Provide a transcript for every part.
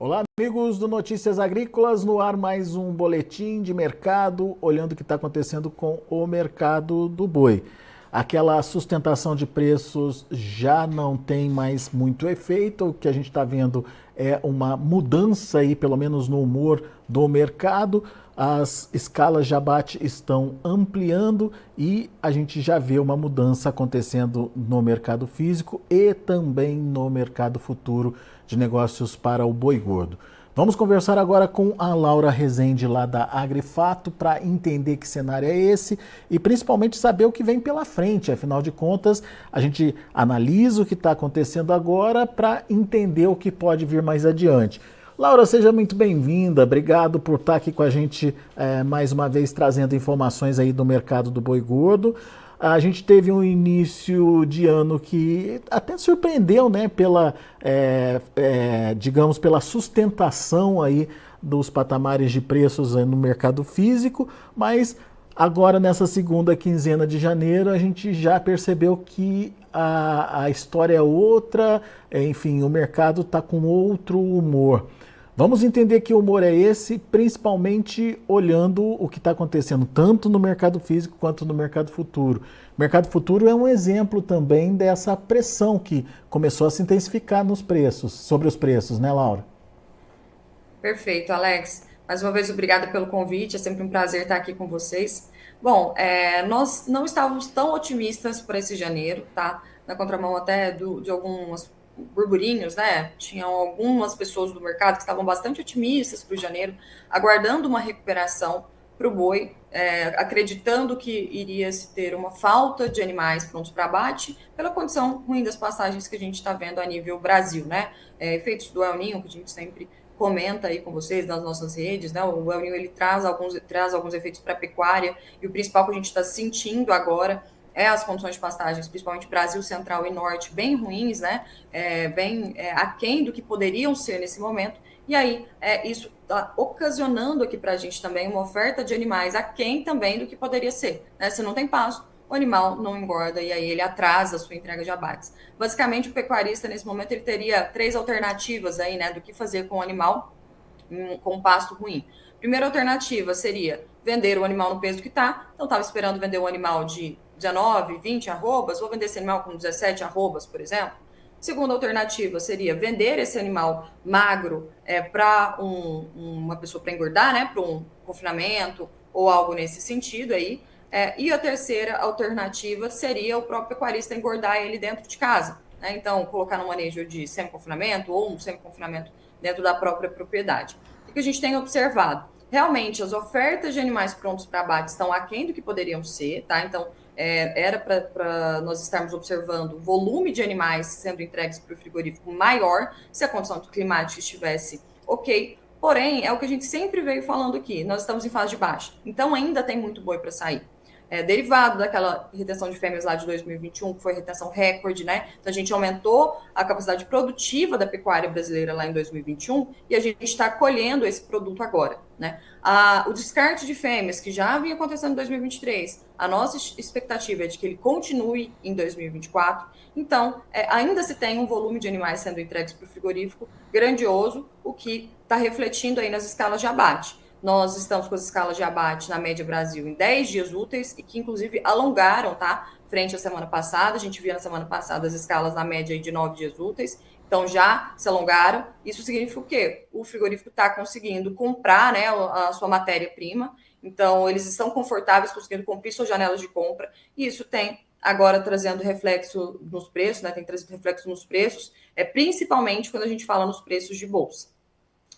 Olá, amigos do Notícias Agrícolas, no ar mais um boletim de mercado, olhando o que está acontecendo com o mercado do boi. Aquela sustentação de preços já não tem mais muito efeito, o que a gente está vendo é uma mudança aí, pelo menos no humor do mercado. As escalas de abate estão ampliando e a gente já vê uma mudança acontecendo no mercado físico e também no mercado futuro de negócios para o boi gordo. Vamos conversar agora com a Laura Rezende lá da Agrifato para entender que cenário é esse e principalmente saber o que vem pela frente. Afinal de contas, a gente analisa o que está acontecendo agora para entender o que pode vir mais adiante. Laura, seja muito bem-vinda. Obrigado por estar aqui com a gente mais uma vez trazendo informações aí do mercado do boi gordo. A gente teve um início de ano que até surpreendeu, né, digamos, pela sustentação aí dos patamares de preços no mercado físico, mas agora nessa segunda quinzena de janeiro a gente já percebeu que a história é outra, enfim, o mercado está com outro humor. Vamos entender que humor é esse, principalmente olhando o que está acontecendo tanto no mercado físico quanto no mercado futuro. O mercado futuro é um exemplo também dessa pressão que começou a se intensificar nos preços, sobre os preços, né, Laura? Perfeito, Alex. Mais uma vez, obrigada pelo convite. É sempre um prazer estar aqui com vocês. Bom, nós não estávamos tão otimistas para esse janeiro, tá? Na contramão até de alguns burburinhos, né? Tinham algumas pessoas do mercado que estavam bastante otimistas para o janeiro, aguardando uma recuperação para o boi, acreditando que iria se ter uma falta de animais prontos para abate pela condição ruim das passagens que a gente está vendo a nível Brasil, né? Efeitos do El Niño, que a gente sempre comenta aí com vocês nas nossas redes, né? O El Niño ele traz alguns efeitos para a pecuária e o principal que a gente está sentindo agora é as condições de pastagens, principalmente Brasil Central e Norte, bem ruins, né? Bem aquém do que poderiam ser nesse momento. E aí, isso está ocasionando aqui para a gente também uma oferta de animais aquém também do que poderia ser. Né? Se não tem pasto, o animal não engorda e aí ele atrasa a sua entrega de abates. Basicamente, o pecuarista, nesse momento, ele teria três alternativas aí, né, do que fazer com o animal com pasto ruim. Primeira alternativa seria vender o animal no peso que está. Então, estava esperando vender um animal de 19, 20 arrobas, vou vender esse animal com 17 arrobas, por exemplo. Segunda alternativa seria vender esse animal magro para uma pessoa para engordar, né, para um confinamento ou algo nesse sentido aí. E a terceira alternativa seria o próprio pecuarista engordar ele dentro de casa. Né? Então, colocar no manejo de semi-confinamento ou um semi-confinamento dentro da própria propriedade. O que a gente tem observado? Realmente, as ofertas de animais prontos para abate estão aquém do que poderiam ser, tá? Então, era para nós estarmos observando o volume de animais sendo entregues para o frigorífico maior, se a condição climática estivesse ok. Porém, é o que a gente sempre veio falando aqui, nós estamos em fase de baixa, então ainda tem muito boi para sair. Derivado daquela retenção de fêmeas lá de 2021, que foi a retenção recorde, né? Então, a gente aumentou a capacidade produtiva da pecuária brasileira lá em 2021 e a gente está colhendo esse produto agora, né? O descarte de fêmeas, que já vinha acontecendo em 2023, a nossa expectativa é de que ele continue em 2024. Então, ainda se tem um volume de animais sendo entregues para o frigorífico grandioso, o que está refletindo aí nas escalas de abate. Nós estamos com as escalas de abate na média Brasil em 10 dias úteis e que, inclusive, alongaram, tá? Frente à semana passada. A gente via na semana passada as escalas na média de 9 dias úteis. Então, já se alongaram. Isso significa o quê? O frigorífico está conseguindo comprar, né, a sua matéria-prima. Então, eles estão confortáveis, conseguindo cumprir suas janelas de compra. E isso tem agora trazendo reflexo nos preços, né? Tem trazido reflexo nos preços, principalmente quando a gente fala nos preços de bolsa.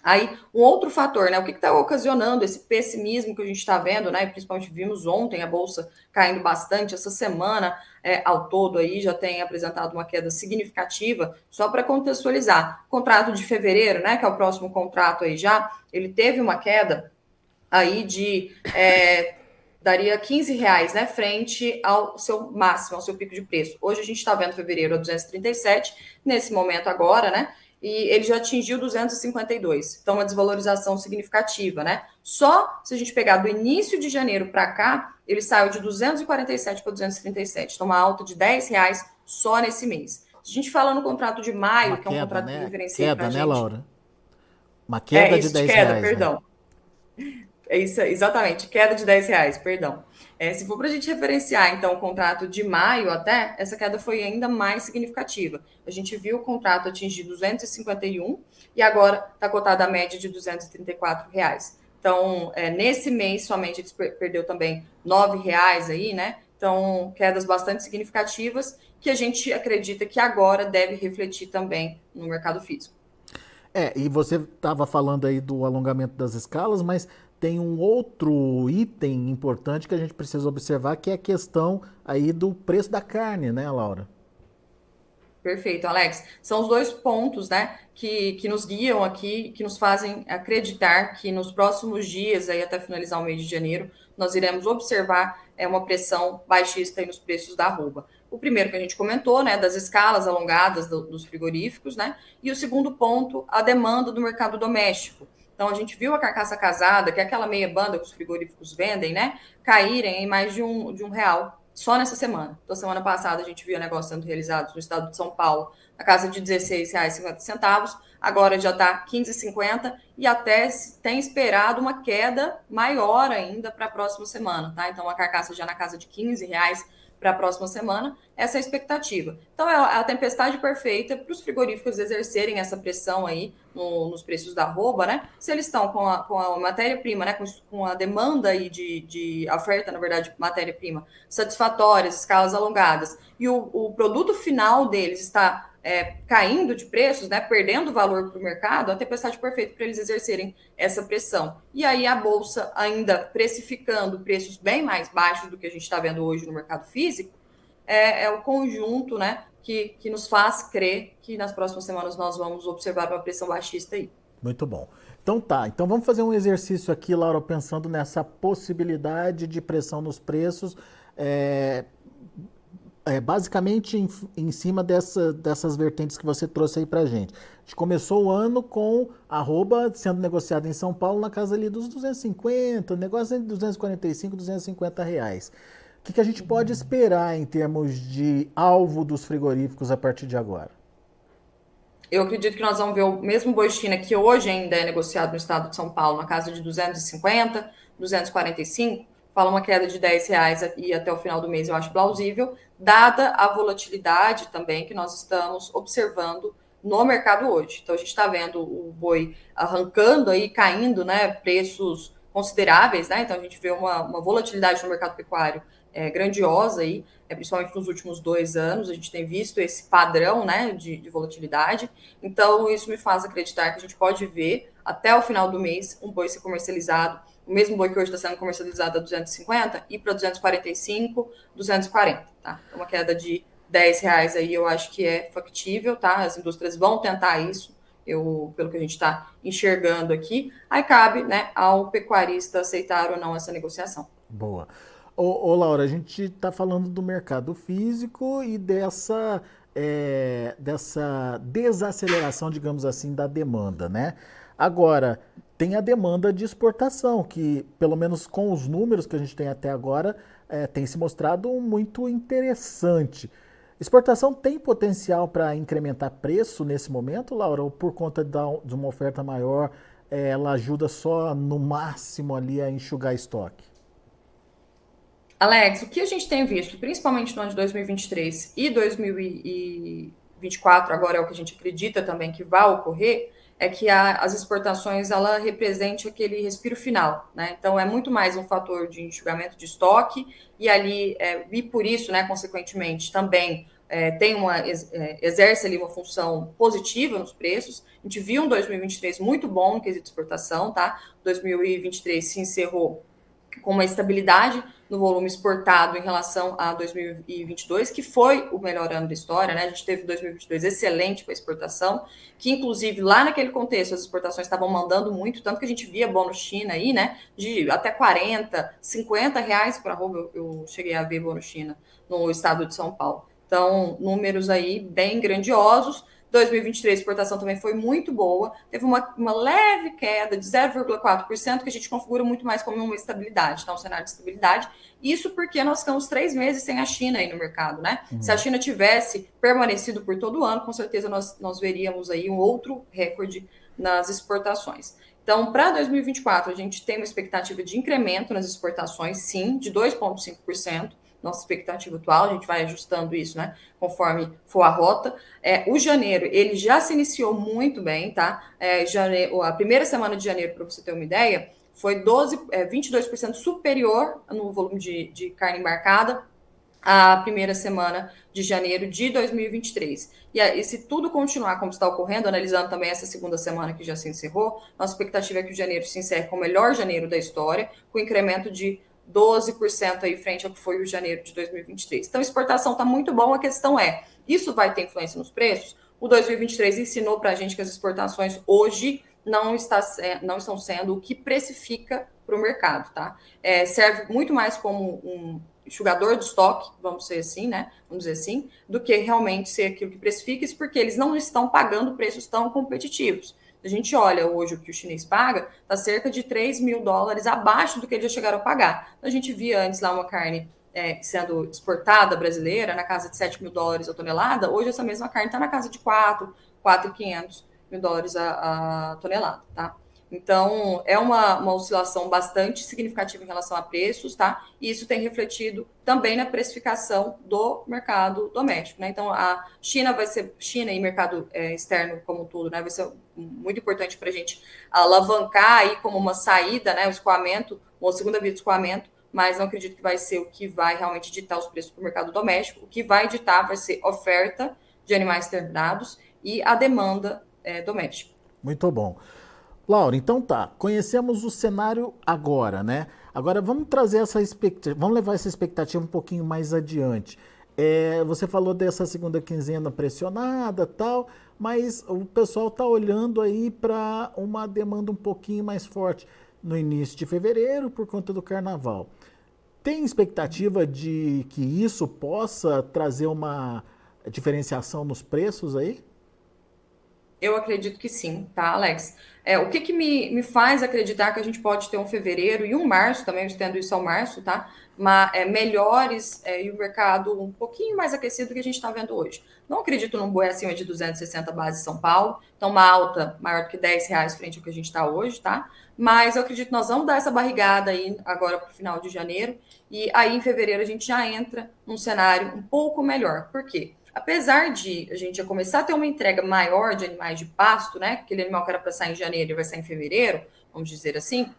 Aí, um outro fator, né? O que está ocasionando esse pessimismo que a gente está vendo, né? Principalmente vimos ontem a Bolsa caindo bastante, essa semana ao todo aí já tem apresentado uma queda significativa, só para contextualizar. Contrato de fevereiro, né? Que é o próximo contrato aí já, ele teve uma queda aí de daria R$ 15, né, frente ao seu máximo, ao seu pico de preço. Hoje a gente está vendo fevereiro a 237, nesse momento agora, né, e ele já atingiu 252. Então, uma desvalorização significativa, né? Só se a gente pegar do início de janeiro para cá, ele saiu de 247 para 237. Então, uma alta de R$ 10 só nesse mês. Se a gente fala no contrato de Uma maio, que é um queda, contrato que né? referencia para Queda, a né, gente Laura? Uma É queda de isso, de 10 queda, reais, né? perdão. É isso, exatamente, queda de R$ 10, perdão. Se for para a gente referenciar, então, o contrato de maio até, essa queda foi ainda mais significativa. A gente viu o contrato atingir 251 e agora está cotada a média de R$ 234. Então, nesse mês somente eles perdeu também R$ 9 aí, né? Então, quedas bastante significativas que a gente acredita que agora deve refletir também no mercado físico. E você estava falando aí do alongamento das escalas, mas tem um outro item importante que a gente precisa observar, que é a questão aí do preço da carne, né, Laura? Perfeito, Alex. São os dois pontos, né, que nos guiam aqui, que nos fazem acreditar que nos próximos dias, aí até finalizar o mês de janeiro, nós iremos observar uma pressão baixista aí nos preços da arroba. O primeiro que a gente comentou, né, das escalas alongadas dos frigoríficos, né, e o segundo ponto, a demanda do mercado doméstico. Então, a gente viu a carcaça casada, que é aquela meia banda que os frigoríficos vendem, né, caírem em mais de um real só nessa semana. Então, semana passada a gente viu negócios sendo realizados no estado de São Paulo na casa de R$ 16,50. Agora já está R$ 15,50 e até tem esperado uma queda maior ainda para a próxima semana, tá? Então, a carcaça já na casa de R$ 15 para a próxima semana, essa é a expectativa. Então, é a tempestade perfeita para os frigoríficos exercerem essa pressão aí nos preços da arroba, né? Se eles estão com a matéria-prima, né? Com a demanda aí de oferta, na verdade, matéria-prima satisfatórias, escalas alongadas, e o produto final deles está caindo de preços, né, perdendo valor para o mercado, a tempestade perfeita para eles exercerem essa pressão. E aí a Bolsa ainda precificando preços bem mais baixos do que a gente está vendo hoje no mercado físico, é o conjunto, né, que nos faz crer que nas próximas semanas nós vamos observar uma pressão baixista aí. Muito bom. Então tá, então vamos fazer um exercício aqui, Laura, pensando nessa possibilidade de pressão nos preços, é, basicamente em cima dessas vertentes que você trouxe aí pra gente. A gente começou o ano com arroba sendo negociado em São Paulo na casa ali dos 250, negócio entre 245 e 250 reais. O que a gente pode esperar em termos de alvo dos frigoríficos a partir de agora? Eu acredito que nós vamos ver o mesmo boi China que hoje ainda é negociado no estado de São Paulo, na casa de 250, 245, fala uma queda de R$ 10 e até o final do mês eu acho plausível, dada a volatilidade também que nós estamos observando no mercado hoje. Então a gente está vendo o boi arrancando aí, caindo, né, preços consideráveis, né? Então a gente vê uma volatilidade no mercado pecuário grandiosa aí, principalmente nos últimos 2 anos, a gente tem visto esse padrão, né, de volatilidade. Então, isso me faz acreditar que a gente pode ver, até o final do mês, um boi ser comercializado, o mesmo boi que hoje está sendo comercializado a 250, e para 245, 240, tá? Então, uma queda de R$ 10 aí eu acho que é factível, tá? As indústrias vão tentar isso, pelo que a gente está enxergando aqui. Aí cabe, né, ao pecuarista aceitar ou não essa negociação. Boa. Ô, Laura, a gente está falando do mercado físico e dessa desaceleração, digamos assim, da demanda, né? Agora, tem a demanda de exportação, que, pelo menos com os números que a gente tem até agora, tem se mostrado muito interessante. Exportação tem potencial para incrementar preço nesse momento, Laura, ou por conta de uma oferta maior, ela ajuda só no máximo ali a enxugar estoque? Alex, o que a gente tem visto, principalmente no ano de 2023 e 2024, agora é o que a gente acredita também que vai ocorrer, é que as exportações ela represente aquele respiro final, né? Então é muito mais um fator de enxugamento de estoque e ali e por isso, né, consequentemente, também exerce ali uma função positiva nos preços. A gente viu um 2023 muito bom no quesito de exportação, tá? 2023 se encerrou com uma estabilidade no volume exportado em relação a 2022, que foi o melhor ano da história, né? A gente teve 2022 excelente para exportação, que inclusive lá naquele contexto as exportações estavam mandando muito, tanto que a gente via bônus China aí, né? De até 40, 50 reais para arroba, eu cheguei a ver bônus China no estado de São Paulo. Então, números aí bem grandiosos, 2023, a exportação também foi muito boa, teve uma leve queda de 0,4%, que a gente configura muito mais como uma estabilidade, tá? Um cenário de estabilidade. Isso porque nós ficamos 3 meses sem a China aí no mercado, né? Se a China tivesse permanecido por todo o ano, com certeza nós veríamos aí um outro recorde nas exportações. Então, para 2024, a gente tem uma expectativa de incremento nas exportações, sim, de 2,5%. Nossa expectativa atual, a gente vai ajustando isso, né, conforme for a rota. O janeiro, ele já se iniciou muito bem, tá? A primeira semana de janeiro, para você ter uma ideia, foi 22% superior no volume de carne embarcada a primeira semana de janeiro de 2023. E se tudo continuar como está ocorrendo, analisando também essa segunda semana que já se encerrou, nossa expectativa é que o janeiro se encerre com o melhor janeiro da história, com incremento de 12% aí frente ao que foi o janeiro de 2023. Então, a exportação está muito bom, a questão é, isso vai ter influência nos preços? O 2023 ensinou para a gente que as exportações hoje não estão sendo o que precifica para o mercado, tá? Serve muito mais como um enxugador de estoque, vamos dizer assim, né? Vamos dizer assim, do que realmente ser aquilo que precifica, isso porque eles não estão pagando preços tão competitivos. A gente olha hoje o que o chinês paga, está cerca de $3.000 abaixo do que eles já chegaram a pagar. A gente via antes lá uma carne sendo exportada brasileira na casa de $7.000 a tonelada, hoje essa mesma carne está na casa de 4.500 mil dólares a tonelada, tá? Então, é uma oscilação bastante significativa em relação a preços, tá? E isso tem refletido também na precificação do mercado doméstico, né? Então, a China e mercado externo como um todo, né? Vai ser muito importante para a gente alavancar aí como uma saída, né? O escoamento, uma segunda via de escoamento, mas não acredito que vai ser o que vai realmente ditar os preços para o mercado doméstico. O que vai ditar vai ser oferta de animais terminados e a demanda doméstica. Muito bom. Laura, então tá, conhecemos o cenário agora, né? Agora vamos trazer essa expectativa, vamos levar essa expectativa um pouquinho mais adiante. Você falou dessa segunda quinzena pressionada, tal, mas o pessoal está olhando aí para uma demanda um pouquinho mais forte no início de fevereiro por conta do carnaval. Tem expectativa de que isso possa trazer uma diferenciação nos preços aí? Eu acredito que sim, tá, Alex? O que me faz acreditar que a gente pode ter um fevereiro e um março, também eu estendo isso ao março, tá? Melhores e o mercado um pouquinho mais aquecido do que a gente está vendo hoje. Não acredito num boi acima de 260 bases São Paulo, então uma alta maior do que R$ 10 frente ao que a gente está hoje, tá? Mas eu acredito que nós vamos dar essa barrigada aí agora para o final de janeiro, e aí em fevereiro a gente já entra num cenário um pouco melhor. Por quê? Apesar de a gente já começar a ter uma entrega maior de animais de pasto, né? Aquele animal que era para sair em janeiro e vai sair em fevereiro, vamos dizer assim,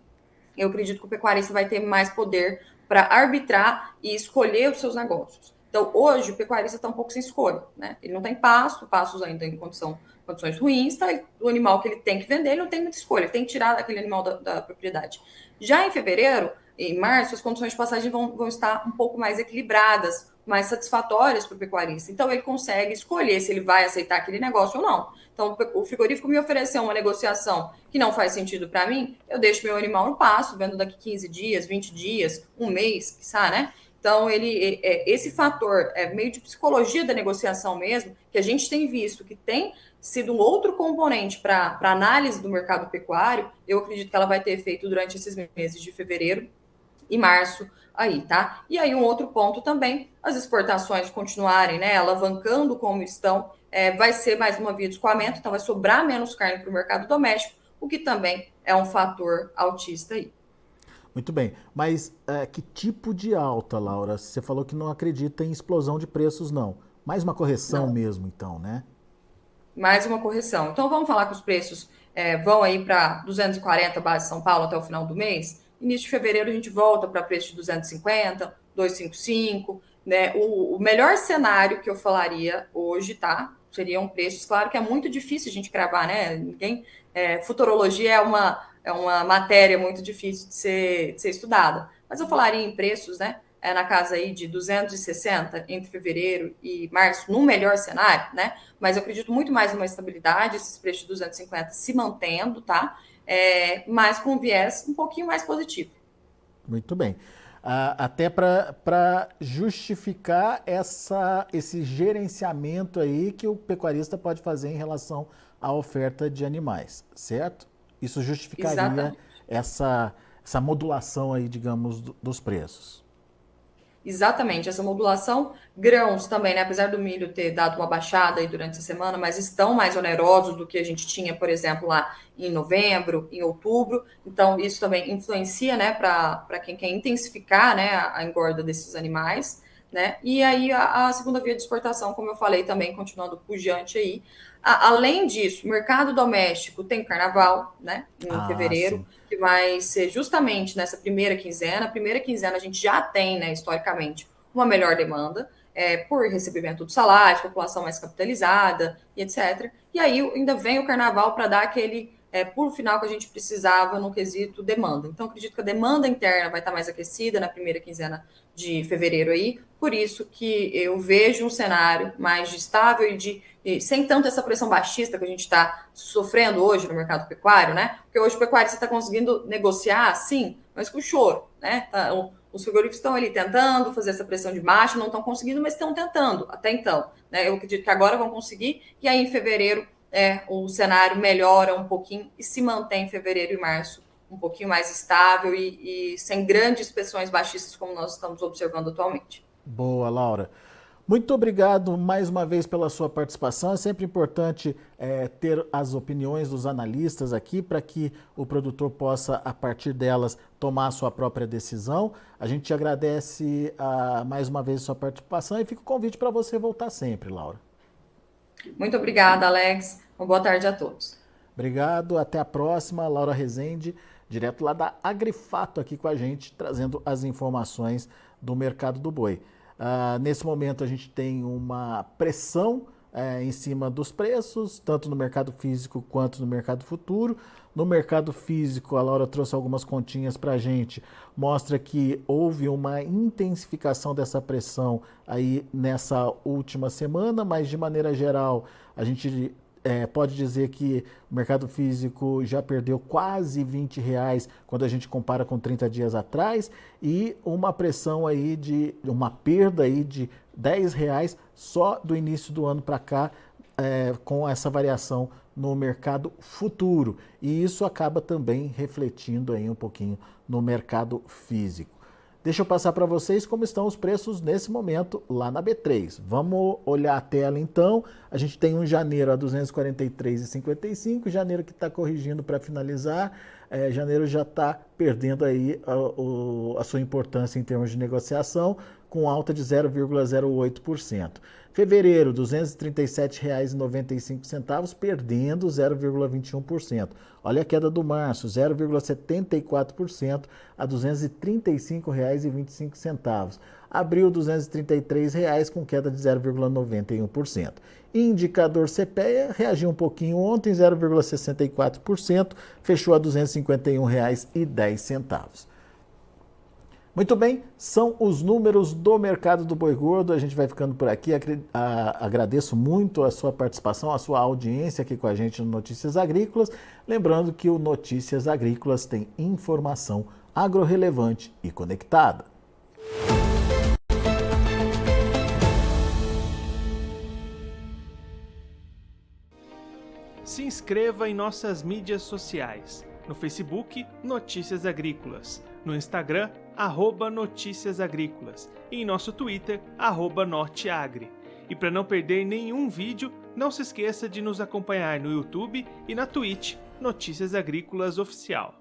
eu acredito que o pecuarista vai ter mais poder para arbitrar e escolher os seus negócios. Então, hoje, o pecuarista está um pouco sem escolha, né? Ele não tem pasto, pastos ainda em condições ruins, tá? O animal que ele tem que vender, ele não tem muita escolha, ele tem que tirar daquele animal da propriedade. Já em fevereiro, em março, as condições de passagem vão estar um pouco mais equilibradas, mais satisfatórias para o pecuarista. Então, ele consegue escolher se ele vai aceitar aquele negócio ou não. Então, o frigorífico me ofereceu uma negociação que não faz sentido para mim, eu deixo meu animal no pasto, vendo daqui 15 dias, 20 dias, um mês, quiçá, né? Então, esse fator meio de psicologia da negociação mesmo, que a gente tem visto que tem sido um outro componente para análise do mercado pecuário, eu acredito que ela vai ter efeito durante esses meses de fevereiro e março aí, tá? E aí um outro ponto também, as exportações continuarem, né, alavancando como estão, vai ser mais uma via de escoamento, então vai sobrar menos carne para o mercado doméstico, o que também é um fator altista aí. Muito bem, mas que tipo de alta, Laura? Você falou que não acredita em explosão de preços, não. Mais uma correção Não, mesmo, então, né? mais uma correção. Então vamos falar que os preços vão aí para 240 base São Paulo até o final do mês. Início de fevereiro a gente volta para preço de 250, 255, né? O melhor cenário que eu falaria hoje, tá? Seriam preços, claro que é muito difícil a gente cravar, né? Futurologia é uma matéria muito difícil de ser estudada. Mas eu falaria em preços, né? Na casa aí de 260 entre fevereiro e março, no melhor cenário, né? Mas eu acredito muito mais numa estabilidade, esses preços de 250 se mantendo, tá? Mas com um viés um pouquinho mais positivo. Muito bem. Até para justificar esse gerenciamento aí que o pecuarista pode fazer em relação à oferta de animais, certo? Isso justificaria Exatamente. essa modulação aí, digamos, dos preços. Exatamente, essa modulação, grãos também, né? Apesar do milho ter dado uma baixada aí durante a semana, mas estão mais onerosos do que a gente tinha, por exemplo, lá em novembro, em outubro. Então, isso também influencia, né, para quem quer intensificar, né, a engorda desses animais, né? E aí a segunda via de exportação, como eu falei também, continuando pujante aí. Além disso, mercado doméstico tem carnaval, né, em Ah, fevereiro, sim. que vai ser justamente nessa primeira quinzena. A primeira quinzena a gente já tem, né, historicamente, uma melhor demanda, por recebimento do salário, população mais capitalizada e etc. E aí ainda vem o carnaval para dar aquele pulo final que a gente precisava no quesito demanda. Então, acredito que a demanda interna vai estar mais aquecida na primeira quinzena de fevereiro aí, por isso que eu vejo um cenário mais estável e sem tanto essa pressão baixista que a gente está sofrendo hoje no mercado pecuário, né? Porque hoje o pecuário você está conseguindo negociar, sim, mas com choro, né? Os frigoríficos estão ali tentando fazer essa pressão de baixa, não estão conseguindo, mas estão tentando até então. Né? Eu acredito que agora vão conseguir, e aí em fevereiro o cenário melhora um pouquinho e se mantém em fevereiro e março um pouquinho mais estável e sem grandes pressões baixistas como nós estamos observando atualmente. Boa, Laura. Muito obrigado mais uma vez pela sua participação. É sempre importante ter as opiniões dos analistas aqui para que o produtor possa, a partir delas, tomar a sua própria decisão. A gente te agradece mais uma vez a sua participação e fica o convite para você voltar sempre, Laura. Muito obrigada, Alex. Uma boa tarde a todos. Obrigado, até a próxima. Laura Rezende, direto lá da Agrifato aqui com a gente, trazendo as informações do mercado do boi. Nesse momento a gente tem uma pressão em cima dos preços, tanto no mercado físico quanto no mercado futuro. No mercado físico, a Laura trouxe algumas continhas para a gente, mostra que houve uma intensificação dessa pressão aí nessa última semana, mas de maneira geral a gente pode dizer que o mercado físico já perdeu quase R$ 20 quando a gente compara com 30 dias atrás e uma pressão aí uma perda aí de R$ 10 só do início do ano para cá, com essa variação no mercado futuro. E isso acaba também refletindo aí um pouquinho no mercado físico. Deixa eu passar para vocês como estão os preços nesse momento lá na B3. Vamos olhar a tela então. A gente tem um janeiro a R$ 243,55, janeiro que está corrigindo para finalizar. Janeiro já está perdendo aí a sua importância em termos de negociação, com alta de 0,08%. Fevereiro, R$ 237,95, perdendo 0,21%. Olha a queda do março, 0,74% a R$ 235,25. Abril, R$ 233, com queda de 0,91%. Indicador CPEA reagiu um pouquinho ontem, 0,64%, fechou a R$ 251,10. Muito bem, são os números do mercado do boi gordo. A gente vai ficando por aqui. Agradeço muito a sua participação, a sua audiência aqui com a gente no Notícias Agrícolas. Lembrando que o Notícias Agrícolas tem informação agro-relevante e conectada. Se inscreva em nossas mídias sociais. No Facebook, Notícias Agrícolas. No Instagram, @Notícias Agrícolas. E em nosso Twitter, @Norteagri. E para não perder nenhum vídeo, não se esqueça de nos acompanhar no YouTube e na Twitch, Notícias Agrícolas Oficial.